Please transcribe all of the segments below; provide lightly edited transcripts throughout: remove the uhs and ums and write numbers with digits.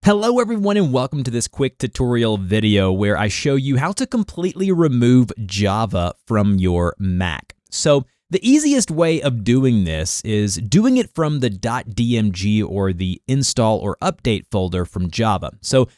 Hello everyone and welcome to this quick tutorial video where I show you how to completely remove Java from your Mac. So the easiest way of doing this is doing it from the .dmg or the install or update folder from Java. So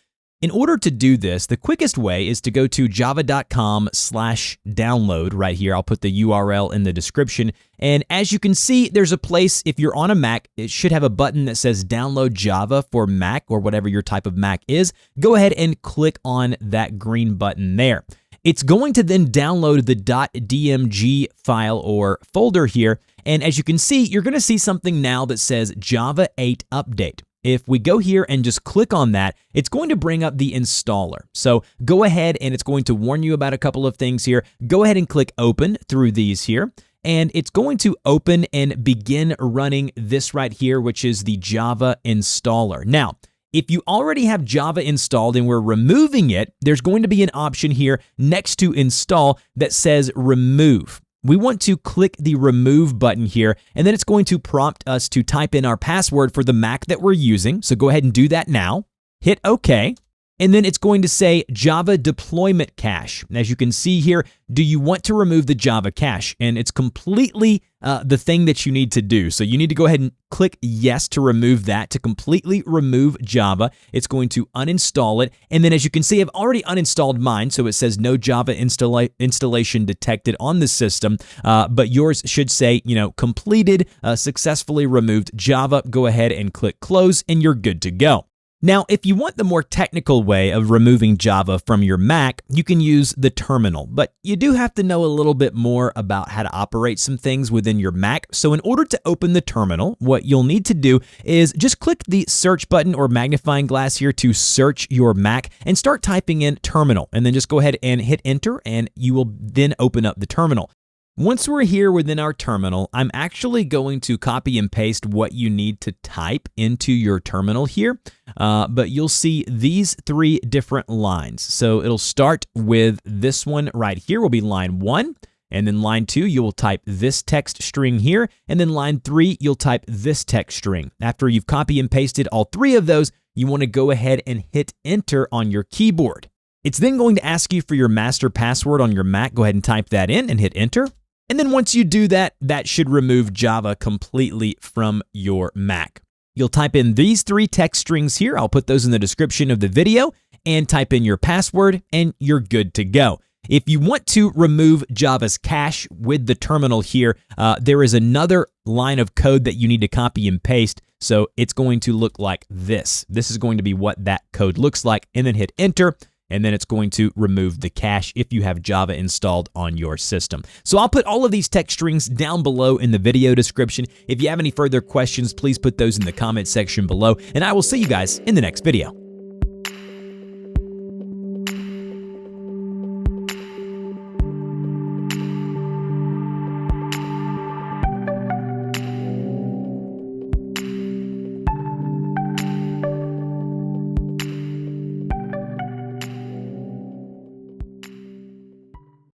in order to do this, the quickest way is to go to java.com/download right here. I'll put the URL in the description. And as you can see, there's a place, if you're on a Mac, it should have a button that says download Java for Mac or whatever your type of Mac is. Go ahead and click on that green button there. It's going to then download the .dmg file or folder here. And as you can see, you're going to see something now that says Java 8 Update. If we go here and just click on that, it's going to bring up the installer. So go ahead and it's going to warn you about a couple of things here. Go ahead and click open through these here. And it's going to open and begin running this right here, which is the Java installer. Now, if you already have Java installed and we're removing it, there's going to be an option here next to install that says remove. We want to click the remove button here, and then it's going to prompt us to type in our password for the Mac that we're using. So go ahead and do that now. Hit OK. And then it's going to say Java deployment cache. As you can see here, do you want to remove the Java cache? And it's completely the thing that you need to do. So you need to go ahead and click yes to remove that, to completely remove Java. It's going to uninstall it. And then as you can see, I've already uninstalled mine. So it says no Java installation detected on the system. But yours should say, completed, successfully removed Java. Go ahead and click close and you're good to go. Now, if you want the more technical way of removing Java from your Mac, you can use the terminal, but you do have to know a little bit more about how to operate some things within your Mac. So in order to open the terminal, what you'll need to do is just click the search button or magnifying glass here to search your Mac and start typing in terminal, and then just go ahead and hit enter and you will then open up the terminal. Once we're here within our terminal, I'm actually going to copy and paste what you need to type into your terminal here, but you'll see these three different lines. So it'll start with this one right here will be line 1, and then line 2, you will type this text string here, and then line 3, you'll type this text string. After you've copy and pasted all three of those, you want to go ahead and hit enter on your keyboard. It's then going to ask you for your master password on your Mac. Go ahead and type that in and hit enter. And then once you do that, that should remove Java completely from your Mac. You'll type in these three text strings here. I'll put those in the description of the video and type in your password and you're good to go. If you want to remove Java's cache with the terminal here, there is another line of code that you need to copy and paste. So it's going to look like this. This is going to be what that code looks like, and then hit enter. And then it's going to remove the cache if you have Java installed on your system. So I'll put all of these text strings down below in the video description. If you have any further questions, please put those in the comment section below, and I will see you guys in the next video.